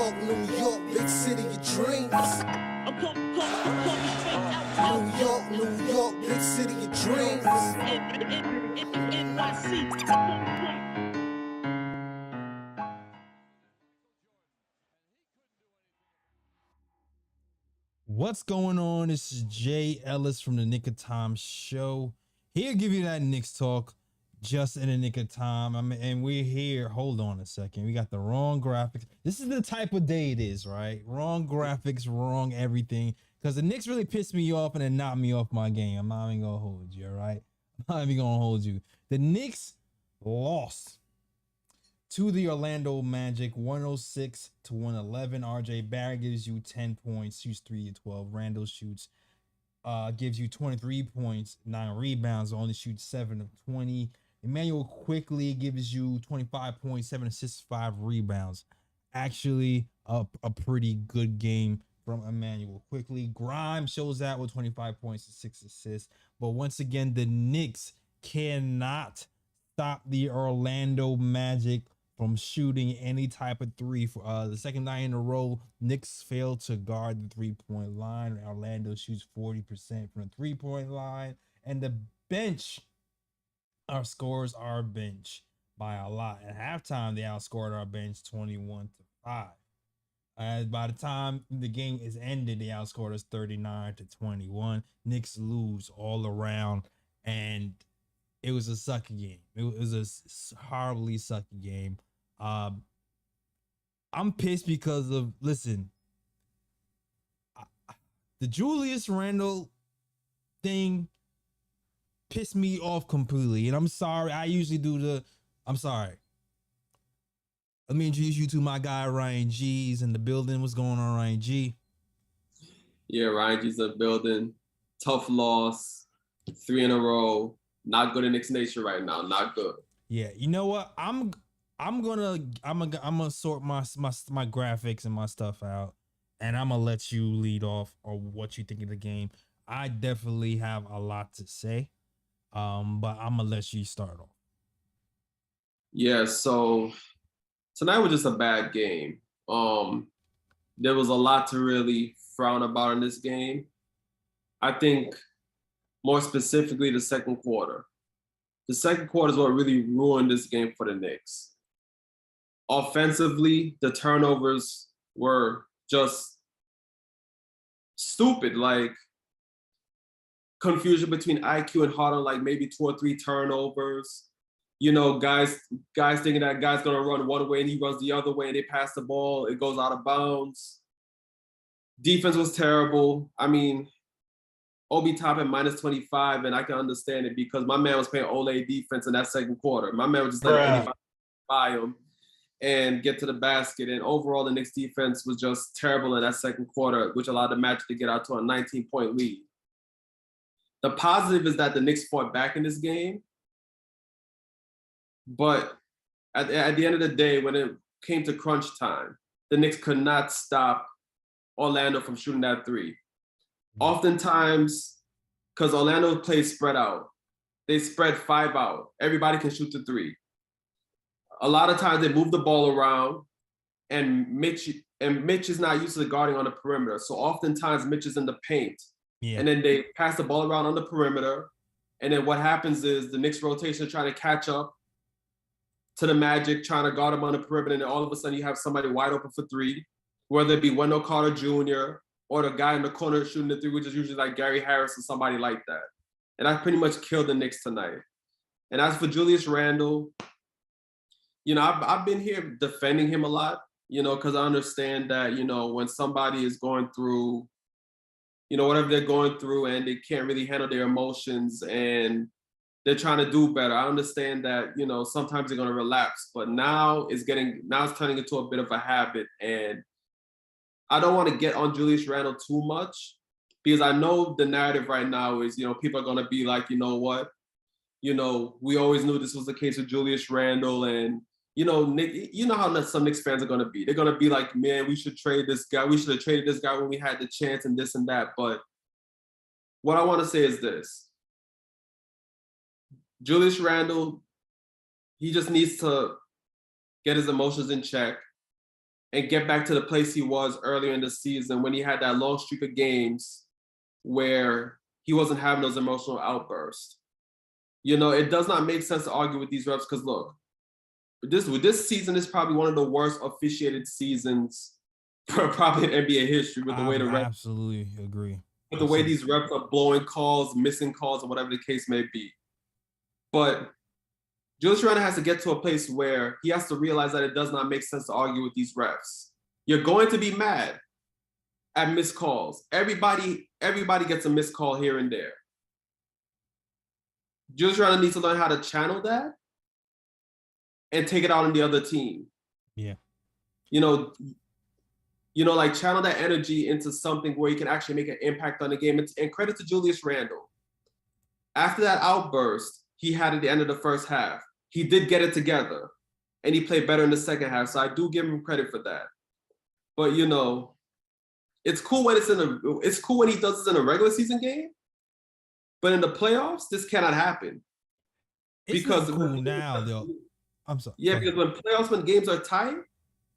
New York, big city of dreams. New York, big city of dreams. What's going on? This is Jay Ellis from the Knick of Time Show. Here to give you that Knicks talk just in the nick of time. And we're here. Hold on a second. We got the wrong graphics. This is the type of day it is, right? Wrong graphics, wrong everything. Because the Knicks really pissed me off and then knocked me off my game. I'm not even going to hold you, all right? I'm not even going to hold you. The Knicks lost to the Orlando Magic, 106 to 111. RJ Barrett gives you 10 points, shoots 3 to 12. Randall shoots, gives you 23 points, 9 rebounds, only shoots 7 of 20. Emmanuel Quickly gives you 25 points, 7 assists, 5 rebounds. Actually, a pretty good game from Emmanuel Quickly. Grimes shows out with 25 points and 6 assists. But once again, the Knicks cannot stop the Orlando Magic from shooting any type of three. For the second night in a row, Knicks failed to guard the three-point line. Orlando shoots 40% from the three-point line. And the bench, our scores our bench by a lot. At halftime, they outscored our bench 21-5. By the time the game is ended, they outscored us 39-21. Knicks lose all around, and it was a sucky game. It was a horribly sucky game. I'm pissed because of, listen, the Julius Randle thing pissed me off completely. And I'm sorry. I usually do I'm sorry. Let me introduce you to my guy, Ryan G's in the building. What's going on, Ryan G? Yeah, Ryan G's in the building. Tough loss. 3 in a row. Not good in Knicks Nation right now. Not good. Yeah, you know what? I'm gonna sort my graphics and my stuff out, and I'm gonna let you lead off on what you think of the game. I definitely have a lot to say, but I'm gonna let you start off. Yeah, so tonight was just a bad game. There was a lot to really frown about in this game. I think more specifically the second quarter. The second quarter is what really ruined this game for the Knicks. Offensively, the turnovers were just stupid. Like confusion between IQ and Harden, like maybe 2 or 3 turnovers. You know, guys thinking that guy's gonna run one way and he runs the other way and they pass the ball, it goes out of bounds. Defense was terrible. I mean, Obi Toppin minus 25, and I can understand it because my man was playing Ole defense in that second quarter. My man was just letting anybody buy him and get to the basket. And overall, the Knicks defense was just terrible in that second quarter, which allowed the Magic to get out to a 19-point lead. The positive is that the Knicks fought back in this game. But at the end of the day, when it came to crunch time, the Knicks could not stop Orlando from shooting that three. Oftentimes, because Orlando plays spread out, they spread 5 out. Everybody can shoot the three. A lot of times they move the ball around, and Mitch is not used to the guarding on the perimeter. So oftentimes Mitch is in the paint, and then they pass the ball around on the perimeter. And then what happens is the Knicks rotation trying to catch up to the Magic, trying to guard them on the perimeter, and then all of a sudden you have somebody wide open for three, whether it be Wendell Carter Jr. or the guy in the corner shooting the three, which is usually like Gary Harris or somebody like that. And I pretty much killed the Knicks tonight. And as for Julius Randle, you know, I've been here defending him a lot, you know, because I understand that, you know, when somebody is going through, you know, whatever they're going through and they can't really handle their emotions and they're trying to do better. I understand that, you know, sometimes they're going to relapse, but now it's turning into a bit of a habit. And I don't want to get on Julius Randle too much because I know the narrative right now is, you know, people are going to be like, you know what, you know, we always knew this was the case with Julius Randle. And, you know, Nick, you know how some Knicks fans are going to be. They're going to be like, man, we should trade this guy. We should have traded this guy when we had the chance and this and that. But what I want to say is this. Julius Randle, he just needs to get his emotions in check and get back to the place he was earlier in the season when he had that long streak of games where he wasn't having those emotional outbursts. You know, it does not make sense to argue with these refs because look, this season is probably one of the worst officiated seasons probably in NBA history with the way the refs, absolutely agree. with the way these refs are blowing calls, missing calls, or whatever the case may be. But Julius Randle has to get to a place where he has to realize that it does not make sense to argue with these refs. You're going to be mad at missed calls. Everybody gets a missed call here and there. Julius Randle needs to learn how to channel that and take it out on the other team. Yeah. You know, like channel that energy into something where you can actually make an impact on the game. And credit to Julius Randle. After that outburst he had at the end of the first half, he did get it together and he played better in the second half. So I do give him credit for that. But you know, it's cool when he does this in a regular season game. But in the playoffs, this cannot happen. Because cool now, though. I'm sorry. Yeah, because when games are tight,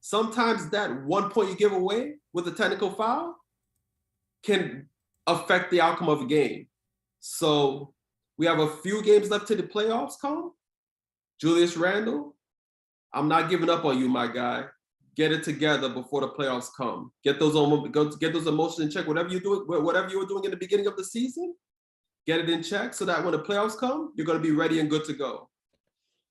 sometimes that 1 point you give away with a technical foul can affect the outcome of a game. So we have a few games left till the playoffs come. Julius Randle, I'm not giving up on you, my guy. Get it together before the playoffs come. Get those emotions in check. Whatever you were doing in the beginning of the season, get it in check so that when the playoffs come, you're going to be ready and good to go.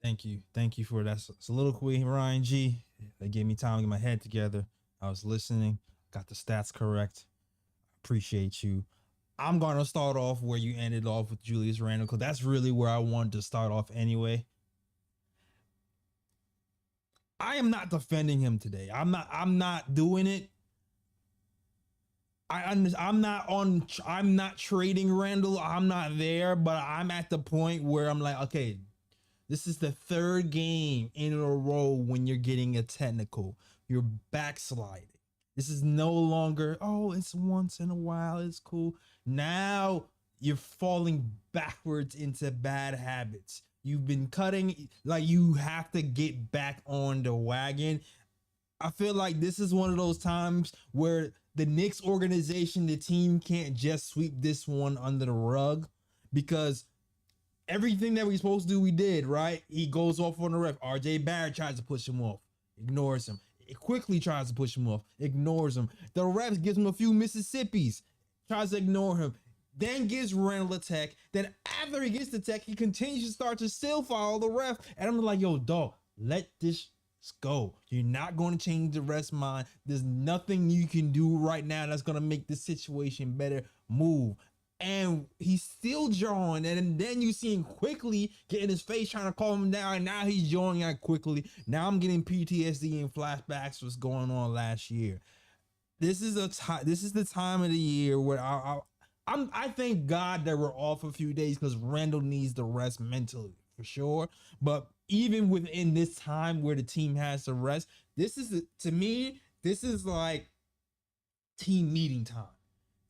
Thank you for that soliloquy, Ryan G. That gave me time to get my head together. I was listening, got the stats correct. Appreciate you. I'm going to start off where you ended off with Julius Randle because that's really where I wanted to start off anyway. I am not defending him today. I'm not doing it. I'm not trading Randle. I'm not there, but I'm at the point where I'm like, okay, this is the third game in a row when you're getting a technical. You're backsliding. This is no longer, oh, it's once in a while, it's cool. Now you're falling backwards into bad habits. You've been cutting, like you have to get back on the wagon. I feel like this is one of those times where the Knicks organization, the team can't just sweep this one under the rug because everything that we're supposed to do, we did, right? He goes off on the ref. RJ Barrett tries to push him off, ignores him. It quickly tries to push him off, ignores him. The ref gives him a few Mississippis, tries to ignore him. Then gives Randle a tech. Then after he gets the tech, he continues to start to still follow the ref. And I'm like, yo, dog, let this go. You're not going to change the ref's mind. There's nothing you can do right now that's going to make the situation better. Move. And he's still drawing. And then you see him quickly get in his face trying to calm him down. And now he's drawing out quickly. Now I'm getting PTSD and flashbacks what's going on last year. This is the time of the year where I thank God that we're off a few days because Randle needs the rest mentally for sure. But even within this time where the team has to rest, to me, this is like team meeting time.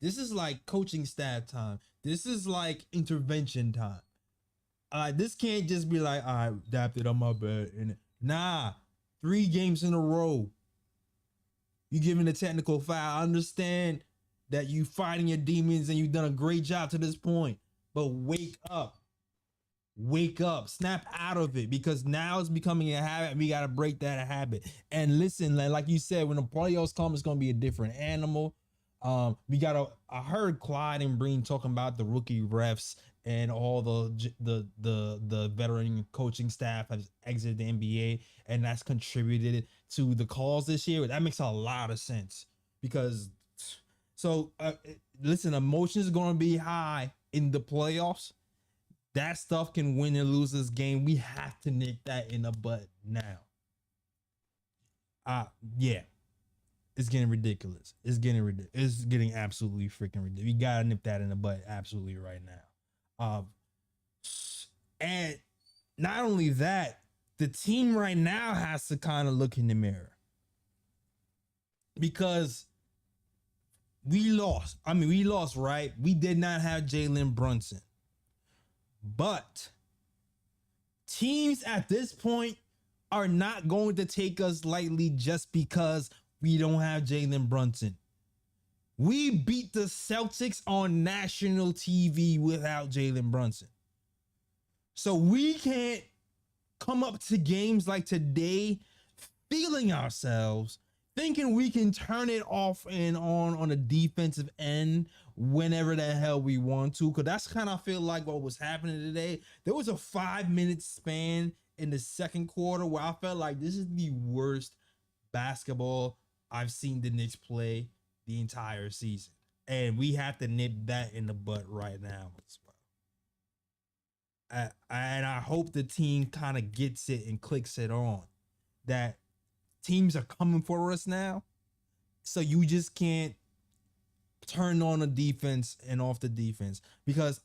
This is like coaching staff time. This is like intervention time. This can't just be like, I adapted on my bed. And nah, 3 games in a row. You giving a technical foul. I understand that you fighting your demons and you've done a great job to this point, but wake up, snap out of it because now it's becoming a habit and we got to break that habit. And listen, like you said, when the playoffs come, it's going to be a different animal. I heard Clyde and Breen talking about the rookie refs and all the veteran coaching staff has exited the NBA and that's contributed to the calls this year. That makes a lot of sense because listen, emotions are going to be high in the playoffs. That stuff can win and lose this game. We have to nip that in the butt now. Yeah. It's getting ridiculous. It's getting absolutely freaking ridiculous. We got to nip that in the butt absolutely right now. And not only that, the team right now has to kind of look in the mirror because we lost. We lost, right? We did not have Jalen Brunson. But teams at this point are not going to take us lightly just because we don't have Jalen Brunson. We beat the Celtics on national TV without Jalen Brunson. So we can't come up to games like today feeling ourselves, thinking we can turn it off and on the defensive end whenever the hell we want to. Because that's kind of feel like what was happening today. There was a 5-minute span in the second quarter where I felt like this is the worst basketball I've seen the Knicks play the entire season. And we have to nip that in the butt right now as well. And I hope the team kind of gets it and clicks it on that teams are coming for us now. So you just can't turn on the defense and off the defense. Because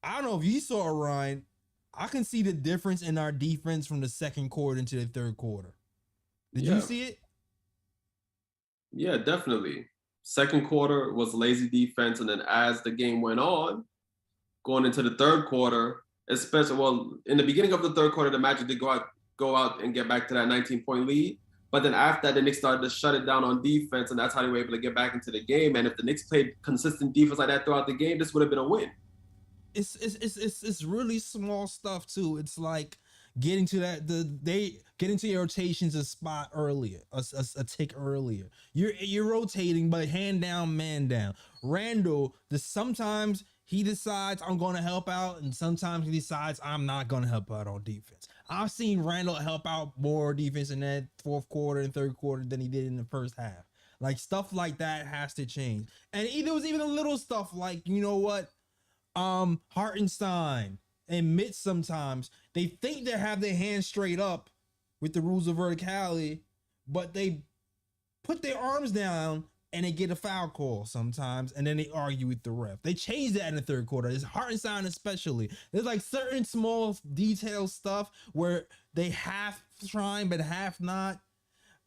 I don't know if you saw it, Ryan, I can see the difference in our defense from the second quarter into the third quarter. Did you see it? Yeah, definitely. Second quarter was lazy defense, and then as the game went on, going into the third quarter, especially, well, in the beginning of the third quarter, the Magic did go out and get back to that 19-point lead. But then after that, the Knicks started to shut it down on defense, and that's how they were able to get back into the game. And if the Knicks played consistent defense like that throughout the game, this would have been a win. It's really small stuff too. It's like getting to getting to your rotations a spot earlier, a tick earlier. You're rotating, but hand down, man down. Randall, sometimes he decides I'm going to help out, and sometimes he decides I'm not going to help out on defense. I've seen Randall help out more defense in that fourth quarter and third quarter than he did in the first half. Like stuff like that has to change. And there was even a little stuff like, you know what? Hartenstein and Mitch, sometimes they think they have their hands straight up with the rules of verticality, but they put their arms down and they get a foul call sometimes, and then they argue with the ref. They changed that in the third quarter. It's Hartenstein especially. There's like certain small detail stuff where they half trying but half not,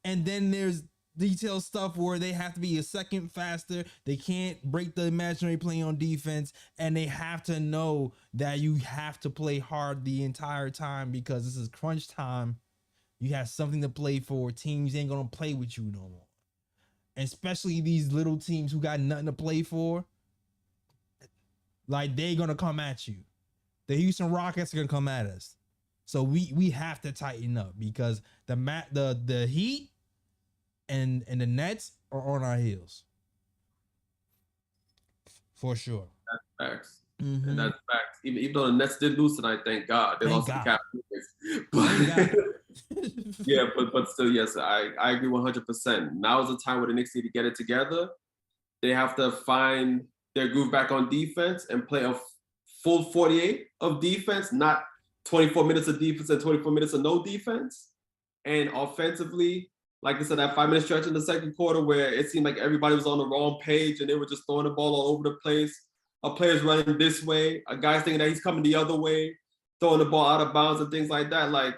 and then there's detailed stuff where they have to be a second faster. They can't break the imaginary play on defense, and they have to know that you have to play hard the entire time because this is crunch time. You have something to play for. Teams ain't gonna play with you no more, and especially these little teams who got nothing to play for. Like, they're gonna come at you. The Houston Rockets are gonna come at us. So we have to tighten up because the Heat and the Nets are on our heels. For sure. That's facts. Mm-hmm. And that's facts. Even though the Nets did lose tonight, thank God. They lost to the Cavaliers. Yeah, but still, yes, I agree 100%. Now is the time where the Knicks need to get it together. They have to find their groove back on defense and play a full 48 of defense, not 24 minutes of defense and 24 minutes of no defense. And offensively, like I said, that 5-minute stretch in the second quarter where it seemed like everybody was on the wrong page and they were just throwing the ball all over the place. A player's running this way, a guy's thinking that he's coming the other way, throwing the ball out of bounds and things like that. Like,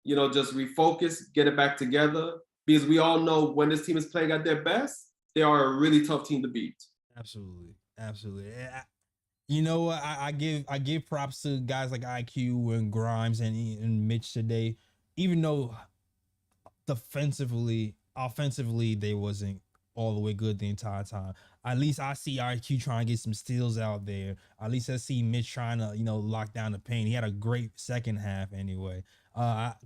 you know, just refocus, get it back together. Because we all know when this team is playing at their best, they are a really tough team to beat. Absolutely. You know what? I give props to guys like IQ and Grimes and Mitch today, even though offensively they wasn't all the way good the entire time. At least I see IQ trying to get some steals out there. At least I see Mitch trying to, lock down the paint. He had a great second half anyway.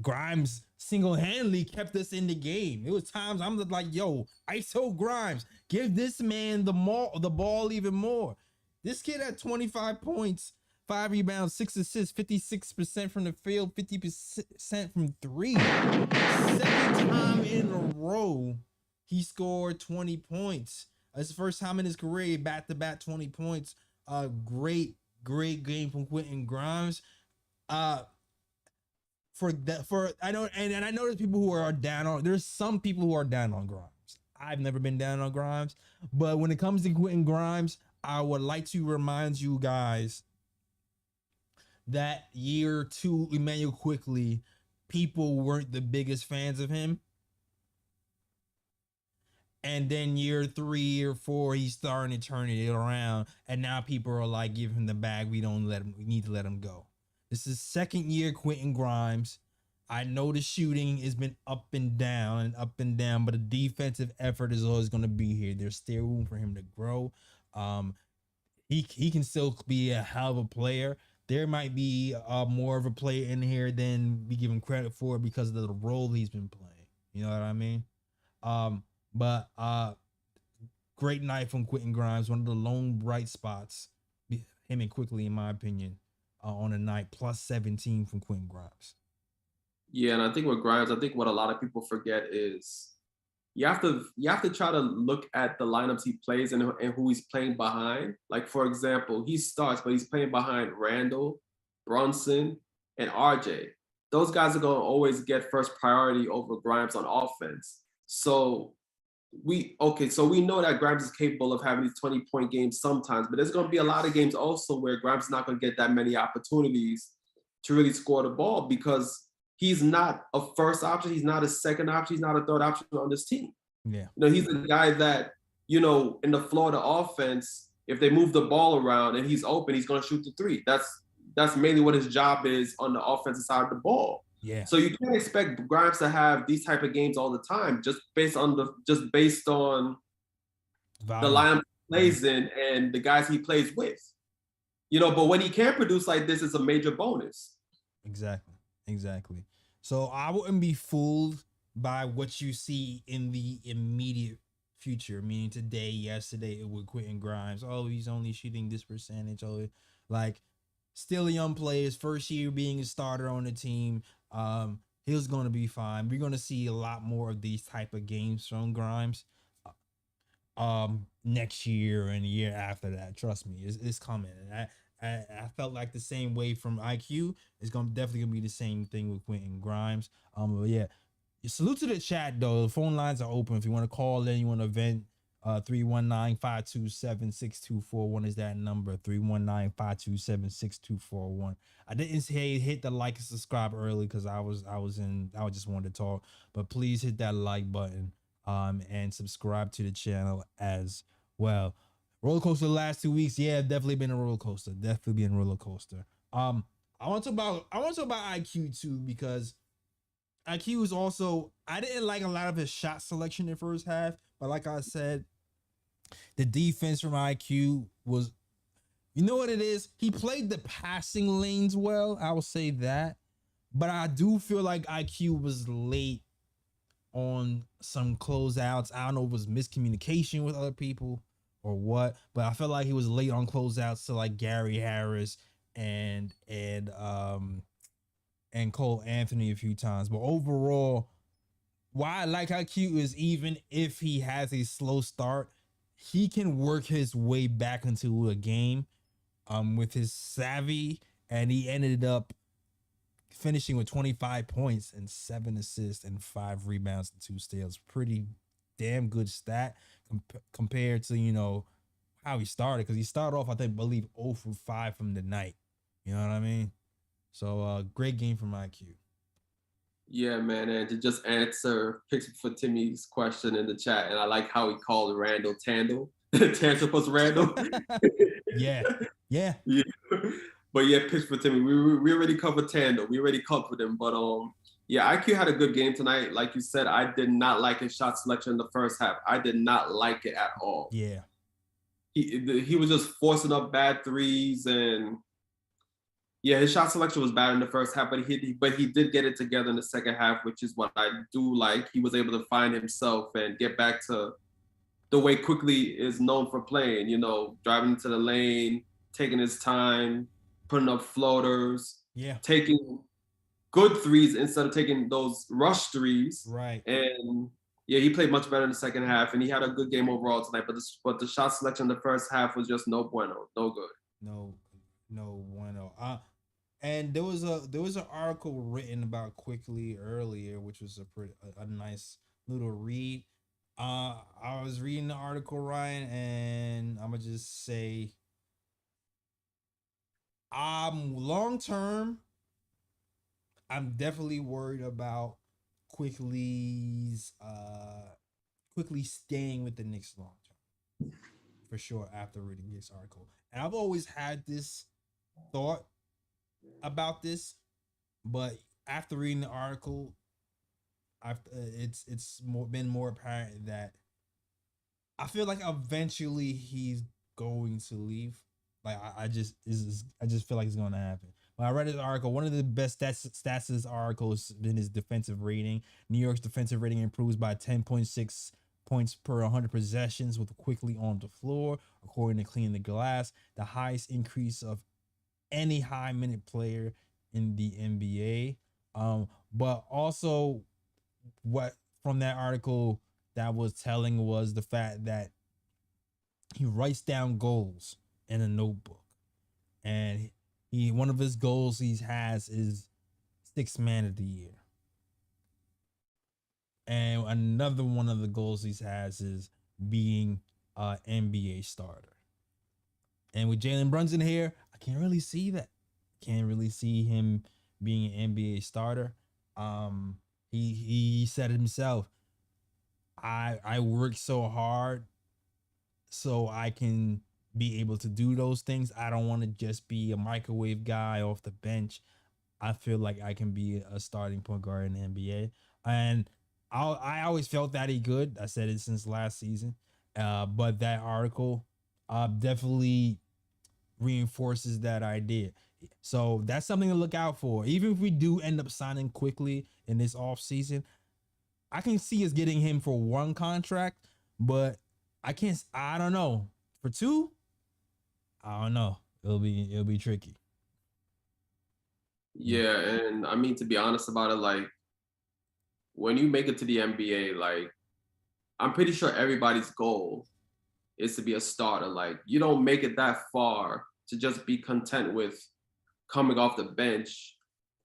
Grimes single-handedly kept us in the game. It was times I'm like, yo, ISO Grimes, give this man the ball even more. This kid had 25 points, 5 rebounds, 6 assists, 56% from the field, 50% from three. Second time in a row, he scored 20 points. It's the first time in his career, back-to-back 20 points. Great game from Quentin Grimes. I know there's people who are down on. There's some people who are down on Grimes. I've never been down on Grimes, but when it comes to Quentin Grimes, I would like to remind you guys that year 2, Emmanuel Quickley, people weren't the biggest fans of him. And then year 3 or 4, he's starting to turn it around. And now people are like, give him the bag. We need to let him go. This is second year Quentin Grimes. I know the shooting has been up and down, but the defensive effort is always going to be here. There's still room for him to grow. Um, he can still be a hell of a player. There might be more of a player in here than we give him credit for because of the role he's been playing. You know what I mean? But great night from Quentin Grimes, one of the lone bright spots. Him and Quickly, in my opinion, on the night, plus 17 from Quentin Grimes. Yeah, and I think with Grimes, I think what a lot of people forget is you have to try to look at the lineups he plays and who he's playing behind. Like for example, he starts, but he's playing behind Randall, Brunson, and RJ. Those guys are going to always get first priority over Grimes on offense. So so we know that Grimes is capable of having these 20-point games sometimes, but there's going to be a lot of games also where Grimes is not going to get that many opportunities to really score the ball because he's not a first option, he's not a second option, he's not a third option on this team. Yeah. You know, he's a guy that, you know, in the flow of the offense, if they move the ball around and he's open, he's going to shoot the three. That's mainly what his job is on the offensive side of the ball. Yeah. So you can't expect Grimes to have these type of games all the time, just based on the lineup he plays in and the guys he plays with. You know, but when he can produce like this, it's a major bonus. Exactly. So I wouldn't be fooled by what you see in the immediate future, meaning today, yesterday, with Quentin Grimes. Oh, he's only shooting this percentage. Oh, like still a young player, his first year being a starter on the team. He's going to be fine. We're going to see a lot more of these type of games from Grimes next year and the year after that. Trust me, it's coming. And I felt like the same way from IQ. It's definitely gonna be the same thing with Quentin Grimes. But yeah, salute to the chat though. The phone lines are open if you want to call in, you want to vent. 319-527-6241 is that number. 319-527-6241. I didn't say hit the like and subscribe early because I just wanted to talk, but please hit that like button and subscribe to the channel as well. Roller coaster the last 2 weeks, yeah, definitely been a roller coaster. I want to talk about IQ too because IQ is also, I didn't like a lot of his shot selection in the first half, but like I said, the defense from IQ was, you know what it is? He played the passing lanes well, I will say that, but I do feel like IQ was late on some closeouts. I don't know if it was miscommunication with other people or what, but I felt like he was late on closeouts to like Gary Harris and Cole Anthony a few times. But overall, why I like IQ is even if he has a slow start, he can work his way back into a game with his savvy, and he ended up finishing with 25 points and 7 assists and 5 rebounds and 2 steals. Pretty damn good stat compared to, you know, how he started, because he started off, I believe 0 for 5 from the night. You know what I mean? So great game from IQ. Yeah, man, and to just answer Picks for Timmy's question in the chat, and I like how he called Randall Tandle. Tantropus Randall. Yeah. Yeah. But yeah, Picks for Timmy. We already covered Tandle. We already covered him. But yeah, IQ had a good game tonight. Like you said, I did not like his shot selection in the first half. I did not like it at all. Yeah. He was just forcing up bad threes, and yeah, his shot selection was bad in the first half, but he did get it together in the second half, which is what I do like. He was able to find himself and get back to the way Quickly is known for playing, you know, driving into the lane, taking his time, putting up floaters, taking good threes instead of taking those rush threes. Right. And yeah, he played much better in the second half, and he had a good game overall tonight. But the shot selection in the first half was just no bueno, no good. No bueno. And there was an article written about Quickly earlier, which was a nice little read. I was reading the article, Ryan, and I'm gonna just say, long term, I'm definitely worried about Quickly staying with the Knicks long term, for sure, after reading this article. And I've always had this thought about this, but after reading the article, been more apparent that I feel like eventually he's going to leave. Like I just feel like it's going to happen. When I read his article, one of the best stats of this article has been his defensive rating. New York's defensive rating improves by 10.6 points per 100 possessions with quickly on the floor, according to Clean the Glass, the highest increase of any high minute player in the NBA. But also, what from that article that was telling was the fact that he writes down goals in a notebook, and one of his goals he has is sixth man of the year, and another one of the goals he has is being an NBA starter. And with Jalen Brunson here, I can't really see that. Can't really see him being an NBA starter. He said it himself. I work so hard so I can be able to do those things. I don't want to just be a microwave guy off the bench. I feel like I can be a starting point guard in the NBA. And I always felt that he could. I said it since last season. But that article definitely reinforces that idea. So that's something to look out for. Even if we do end up signing quickly in this offseason, I can see us getting him for one contract, but I don't know. For two, I don't know. It'll be tricky. Yeah, and I mean, to be honest about it, like when you make it to the NBA, like I'm pretty sure everybody's goal is to be a starter. Like you don't make it that far to just be content with coming off the bench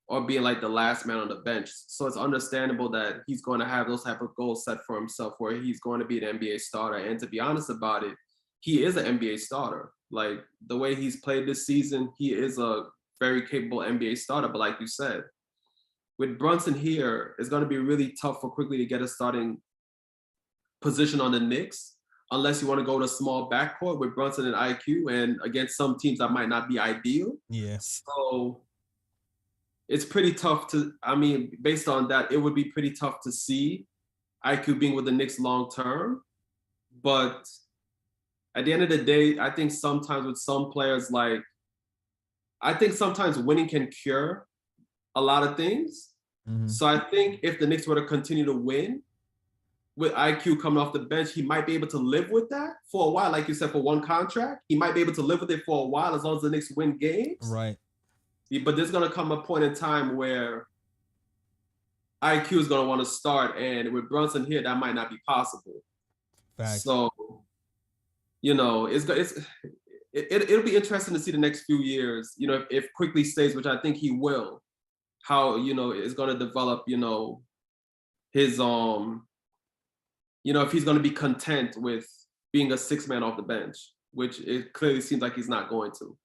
or being like the last man on the bench. So it's understandable that he's going to have those type of goals set for himself where he's going to be an NBA starter. And to be honest about it, he is an NBA starter. Like the way he's played this season, he is a very capable NBA starter. But like you said, with Brunson here, it's going to be really tough for quickly to get a starting position on the Knicks, unless you want to go to a small backcourt with Brunson and IQ, and against some teams that might not be ideal. Yeah. So it's pretty tough to, I mean, based on that, it would be pretty tough to see IQ being with the Knicks long term. But at the end of the day, I think sometimes with some players, like, I think sometimes winning can cure a lot of things. Mm-hmm. So I think if the Knicks were to continue to win, with IQ coming off the bench, he might be able to live with that for a while. Like you said, for one contract, he might be able to live with it for a while as long as the Knicks win games. Right. But there's going to come a point in time where IQ is going to want to start, and with Brunson here, that might not be possible. Fact. So, you know, it'll be interesting to see the next few years, you know, if Quickly stays, which I think he will, how, you know, it's going to develop, you know, his, you know, if he's going to be content with being a sixth man off the bench, which it clearly seems like he's not going to.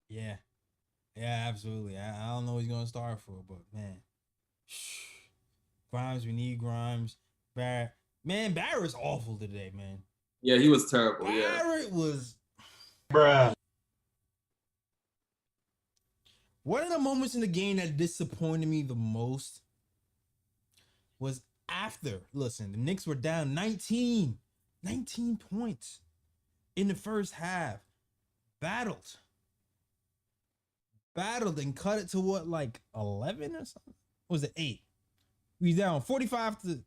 Yeah. Yeah, absolutely. I don't know what he's going to start for, but man. Grimes, we need Grimes. Barrett. Man, Barrett's awful today, man. Yeah, he was terrible. Barrett was. Bruh. One of the moments in the game that disappointed me the most was after, listen, the Knicks were down 19 points in the first half. Battled and cut it to what, like 11 or something? What was it, 8? We down 45 to,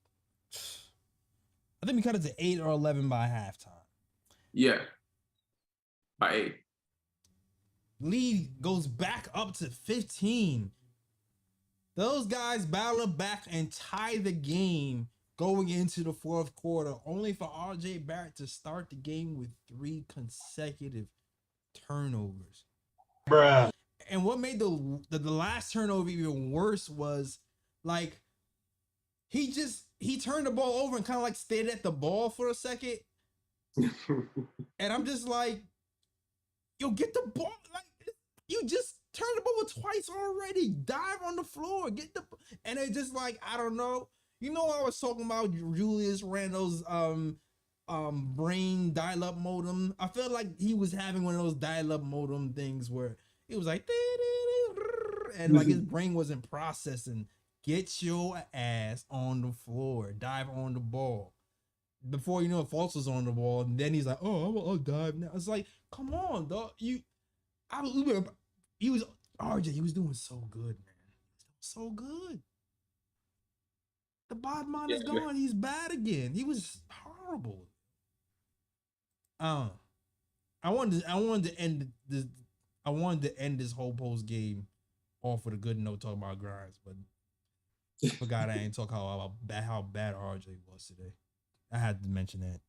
I think we cut it to 8 or 11 by halftime. Yeah, by 8. Lead goes back up to 15. Those guys battled back and tie the game going into the fourth quarter, only for RJ Barrett to start the game with 3 consecutive turnovers. Bruh. And what made the last turnover even worse was, like, he turned the ball over and kind of like stayed at the ball for a second. And I'm just like, yo, get the ball. Like, you just turned the ball twice already. Dive on the floor. And it just like, I don't know. You know, I was talking about Julius Randle's brain dial-up modem. I felt like he was having one of those dial-up modem things where it was like, And like his brain wasn't processing. Get your ass on the floor. Dive on the ball. Before you know it, Fultz was on the ball. And then he's like, oh, I'll dive now. It's like, come on, dog. He was RJ, he was doing so good, man. So good. The bottom line is gone. He's bad again. He was horrible. I wanted to end this whole post game off with a good note talking about Grimes, but I forgot I ain't talk how bad RJ was today. I had to mention that.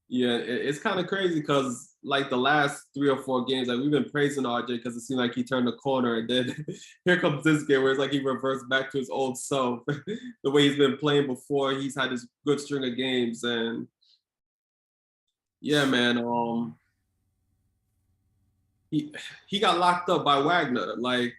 Yeah, it's kind of crazy because like the last 3 or 4 games, like we've been praising RJ because it seemed like he turned the corner, and then here comes this game where it's like he reverts back to his old self, the way he's been playing before. He's had this good string of games, and yeah, man, he got locked up by Wagner. Like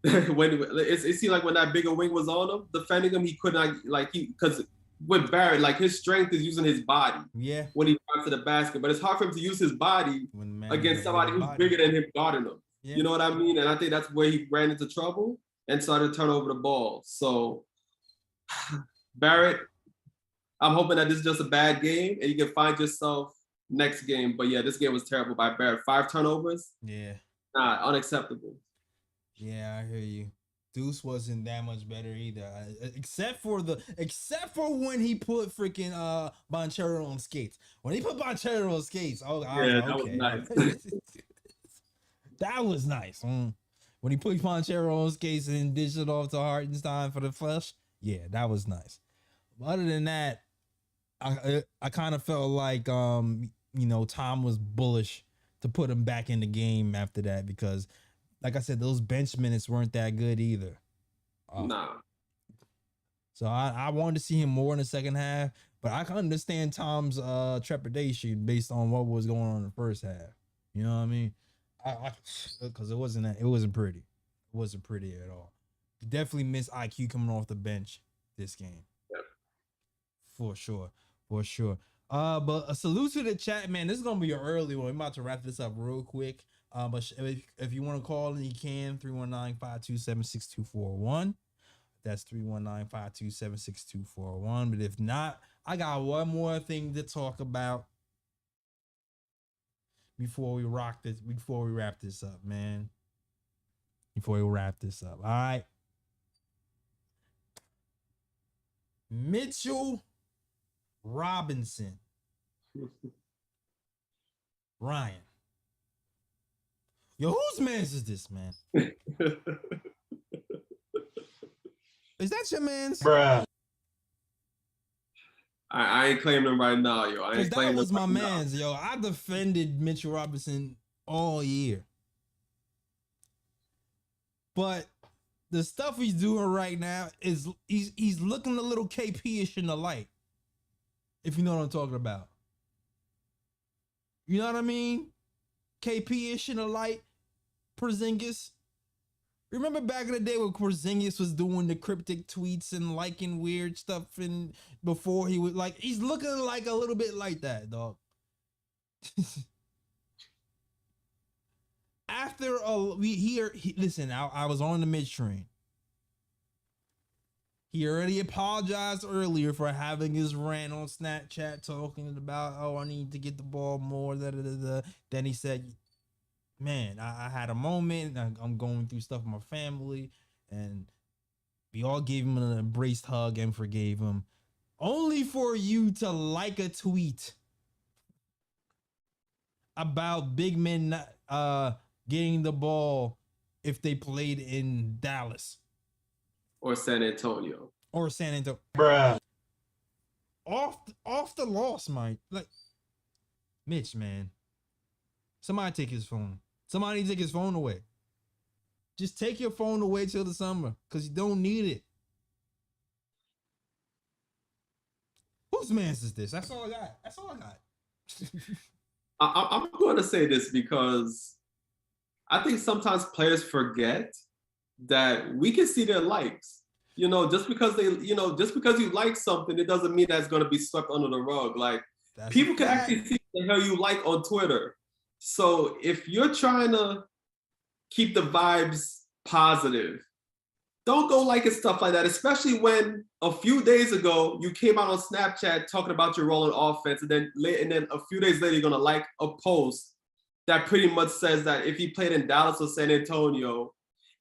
when it seemed like when that bigger wing was on him, defending him, he could not because with Barrett, like his strength is using his body. Yeah. When he drives to the basket, but it's hard for him to use his body against somebody who's bigger than him guarding him. Yeah. You know what I mean? And I think that's where he ran into trouble and started to turn over the ball. So Barrett, I'm hoping that this is just a bad game and you can find yourself next game. But yeah, this game was terrible by Barrett. 5 turnovers. Yeah. Nah, unacceptable. Yeah, I hear you. Deuce wasn't that much better either, except for when he put freaking Banchero on skates. When he put Banchero on skates, that was nice. That was nice. When he put Banchero on skates and dished it off to Hartenstein for the flush, yeah, that was nice. But other than that, I kind of felt like Tom was bullish to put him back in the game after that because, like I said, those bench minutes weren't that good either. Nah. So I wanted to see him more in the second half, but I can understand Tom's trepidation based on what was going on in the first half. You know what I mean? Because it wasn't pretty. It wasn't pretty at all. You definitely missed IQ coming off the bench this game. Yep. For sure. But a salute to the chat, man. This is gonna be an early one. We're about to wrap this up real quick. But if you want to call in, you can 319-527-6241. That's 319-527-6241. But if not, I got one more thing to talk about before we wrap this up, man. All right. Mitchell Robinson. Ryan. Yo, whose man's is this, man? Is that your man's? Bruh. I ain't claiming him right now, yo. I ain't claiming that was my man's, yo. I defended Mitchell Robinson all year. But the stuff he's doing right now is he's looking a little KP-ish in the light. If you know what I'm talking about. You know what I mean? KP-ish in the light. Porzingis. Remember back in the day when Porzingis was doing the cryptic tweets and liking weird stuff, and before he was like, he's looking like a little bit like that, dog. After listen, I was on the mid train. He already apologized earlier for having his rant on Snapchat talking about, oh, I need to get the ball more. Then he said, man, I had a moment. I'm going through stuff with my family. And we all gave him an embraced hug and forgave him. Only for you to like a tweet about big men not getting the ball if they played in Dallas. Or San Antonio. Bruh. Off the loss, Mike. Like, Mitch, man. Somebody take his phone. Somebody take his phone away. Just take your phone away till the summer, because you don't need it. Whose man's is this? That's all I got. I'm going to say this because I think sometimes players forget that we can see their likes. Just because you like something, it doesn't mean that's going to be swept under the rug. Like, people can actually see what the hell you like on Twitter. So if you're trying to keep the vibes positive. Don't go liking stuff like that, especially when a few days ago you came out on Snapchat talking about your role in offense, and then a few days later you're gonna like a post that pretty much says that if he played in Dallas or San Antonio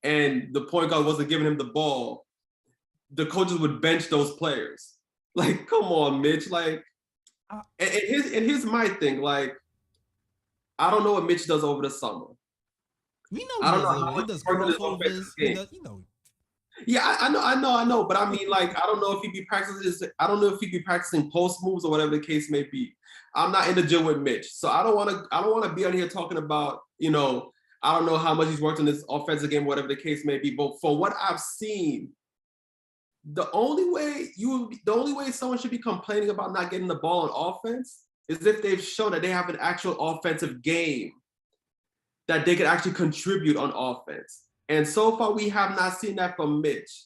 and the point guard wasn't giving him the ball, the coaches would bench those players. Like, come on, Mitch. Like, and here's my thing. Like, I don't know what Mitch does over the summer. We know I don't know how he does crossovers. Yeah, I know. But I mean, like, I don't know if he be practicing. I don't know if he be practicing post moves or whatever the case may be. I'm not in the gym with Mitch, so I don't want to be on here talking about, I don't know how much he's worked on this offensive game, whatever the case may be. But for what I've seen, the only way someone should be complaining about not getting the ball on offense is if they've shown that they have an actual offensive game that they could actually contribute on offense. And so far, we have not seen that from Mitch.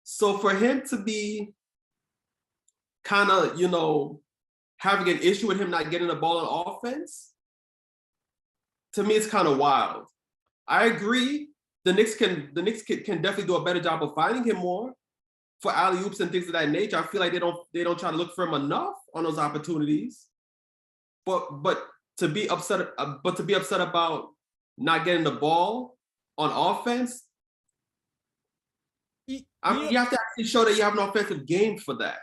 So for him to be kind of, having an issue with him not getting the ball on offense, to me, it's kind of wild. I agree. The Knicks can definitely do a better job of finding him more for alley-oops and things of that nature. I feel like they don't try to look for him enough on those opportunities. But to be upset about not getting the ball on offense, you have to actually show that you have an offensive game for that.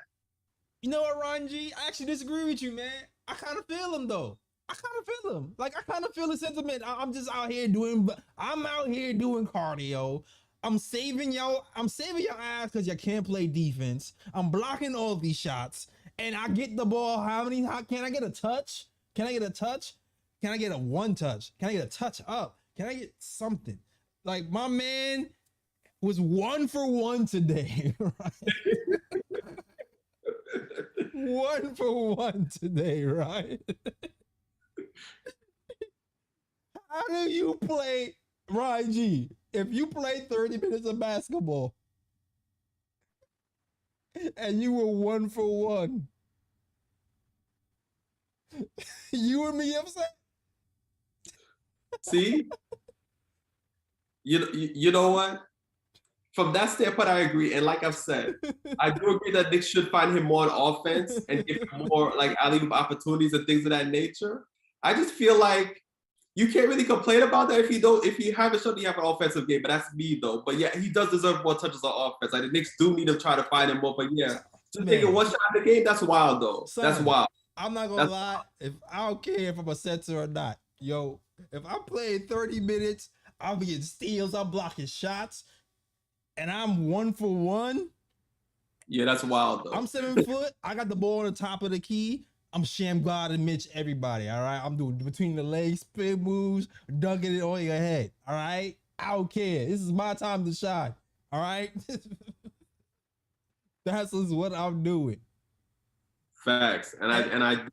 You know what, Ron G? I actually disagree with you, man. I kind of feel him though. Like, I kind of feel the sentiment. I'm out here doing cardio. I'm saving your ass because you can't play defense. I'm blocking all these shots, and I get the ball. How can I get a touch? Can I get a touch? Can I get a one touch? Can I get a touch up? Can I get something? Like, my man was 1 for 1 today, right? 1 for 1 today, right? How do you play, Ryan G? If you play 30 minutes of basketball and you were 1 for 1, you and me upset? See? You know what? From that standpoint, I agree. And like I've said, I do agree that Knicks should find him more on offense and give him more like alley-oop opportunities and things of that nature. I just feel like you can't really complain about that if you haven't shown you have an offensive game. But that's me though. But yeah, he does deserve more touches on offense. Like, the Knicks do need to try to find him more. But yeah, just taking one shot at the game, that's wild though. Son, that's wild. I'm not gonna lie. If I don't care if I'm a center or not, yo, if I'm playing 30 minutes, I'll be getting steals, I'm blocking shots, and I'm 1 for 1. Yeah, that's wild though. I'm 7 foot. I got the ball on the top of the key. I'm Sham God and Mitch everybody. All right, I'm doing between the legs, spin moves, dunking it on your head. All right, I don't care. This is my time to shine. All right, that's what I'm doing. Facts, and I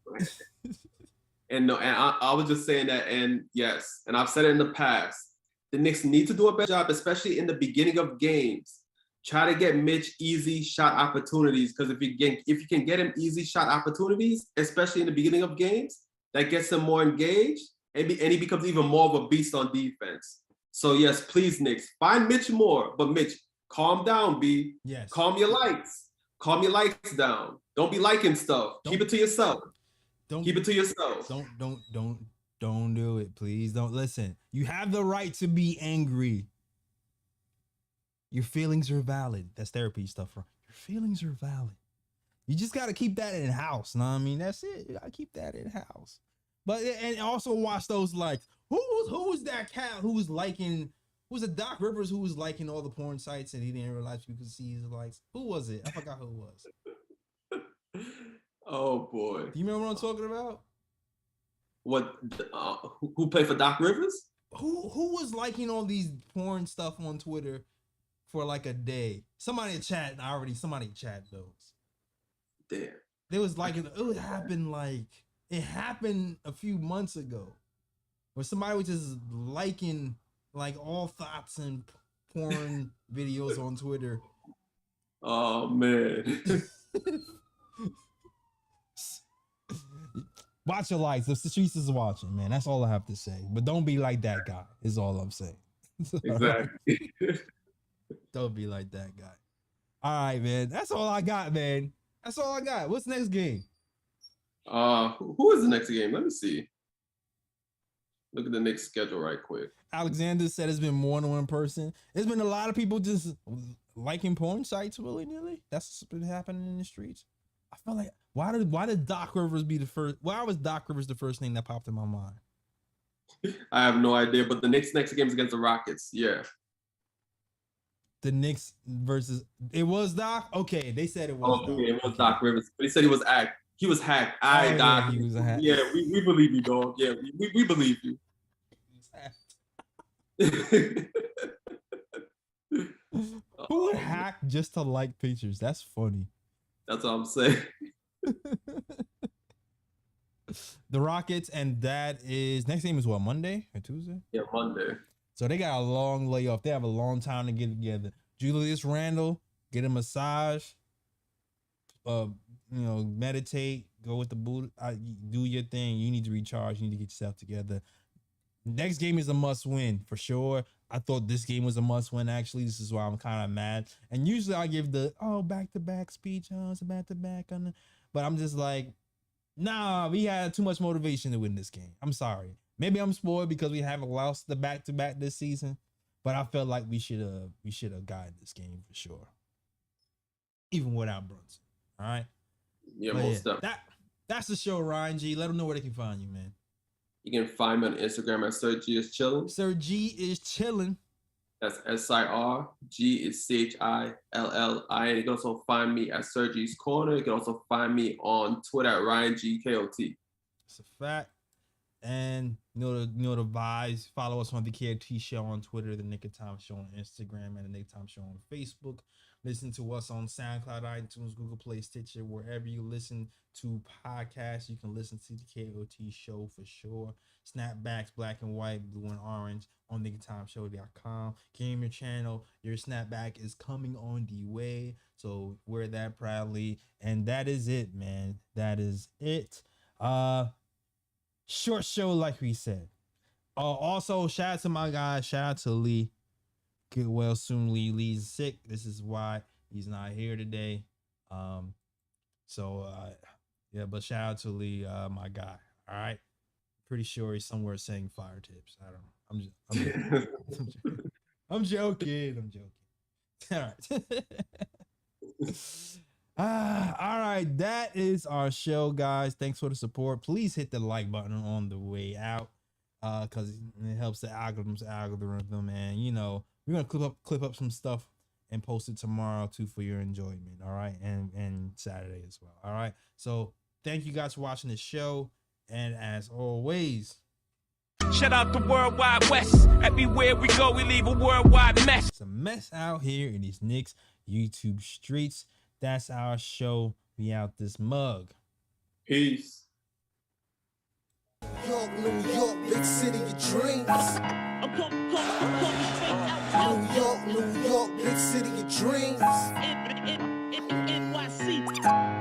was just saying that, and yes, and I've said it in the past. The Knicks need to do a better job, especially in the beginning of games. Try to get Mitch easy shot opportunities, because if you can get him easy shot opportunities, especially in the beginning of games, that gets him more engaged, and he becomes even more of a beast on defense. So yes, please, Knicks, find Mitch more. But Mitch, calm down, B. Yes. Calm your lights down. Don't be liking stuff. Keep it to yourself. Keep it to yourself. Don't do it, please. Don't listen. You have the right to be angry. Your feelings are valid. That's therapy stuff. Your feelings are valid. You just got to keep that in house. Know what I mean? That's it. You got to keep that in house. But, and also watch those likes. Who was that cat who was liking, was it Doc Rivers who was liking all the porn sites and he didn't realize people could see his likes? Who was it? I forgot who it was. Oh boy. Do you remember what I'm talking about? What, who played for Doc Rivers? Who was liking all these porn stuff on Twitter for like a day? Somebody chat those. Damn. They was liking, it happened a few months ago where somebody was just liking like all thoughts and porn videos on Twitter. Oh man. Watch your likes. The streets is watching, man. That's all I have to say. But don't be like that guy, is all I'm saying. Exactly. Don't be like that guy. All right, man. That's all I got, man. That's all I got. What's next game? Who is the next game? Let me see. Look at the Knicks schedule right quick. Alexander said it's been more than one person. There's been a lot of people just liking porn sites willy-nilly. That's been happening in the streets. I feel like why did Doc Rivers be the first? Why was Doc Rivers the first name that popped in my mind? I have no idea, but the Knicks next game is against the Rockets. Yeah. The Knicks versus it was Doc. Okay, they said it was. Oh, okay, it was Doc Rivers. But he said he was hacked. He was hacked. I Doc. He was a hack. Yeah, we believe you, dog. Yeah, we believe you. Who would hack just to like pictures? That's funny. That's all I'm saying. The Rockets, and that is next game is what, Monday or Tuesday? Yeah, Monday. So they got a long layoff. They have a long time to get together. Julius Randle, get a massage, meditate, go with the boot, do your thing. You need to recharge. You need to get yourself together. Next game is a must win for sure. I thought this game was a must win. Actually, this is why I'm kind of mad. And usually I give the back to back speech. It's a back to back but I'm just like, nah, we had too much motivation to win this game. I'm sorry. Maybe I'm spoiled because we haven't lost the back to back this season, but I felt like we should have gotten this game for sure, even without Brunson. All right. Yeah, most stuff. That's the show, Ryan G. Let them know where they can find you, man. You can find me on Instagram at Sir G is chilling. Sir G is chilling. That's SIR. G is CHILLI. You can also find me at Sir G's Corner. You can also find me on Twitter at RyanGKOT. It's a fact. And you know the vibes. Follow us on the KOT Show on Twitter, the Knick of Time Show on Instagram, and the Knick of Time Show on Facebook. Listen to us on SoundCloud, iTunes, Google Play, Stitcher, wherever you listen to podcasts. You can listen to the KOT Show for sure. Snapbacks, black and white, blue and orange on knickoftimeshow.com. Gamer channel, your snapback is coming on the way. So wear that proudly. And that is it, man. That is it. Short show, like we said. Also, shout out to my guy. Shout out to Lee. Get well soon, Lee. Lee's sick. This is why he's not here today. But shout out to Lee, my guy. All right. Pretty sure he's somewhere saying fire tips. I don't know. I'm joking. All right. All right. That is our show, guys. Thanks for the support. Please hit the like button on the way out. Because it helps the algorithm. And we're gonna clip up some stuff and post it tomorrow too for your enjoyment. All right, and Saturday as well. All right. So thank you guys for watching the show, and as always, shout out to Worldwide West. Everywhere we go, we leave a worldwide mess. It's a mess out here in these Knicks YouTube streets. That's our show. We out this mug. Peace. York, New York, big city of dreams. New York, big city of dreams. NYC.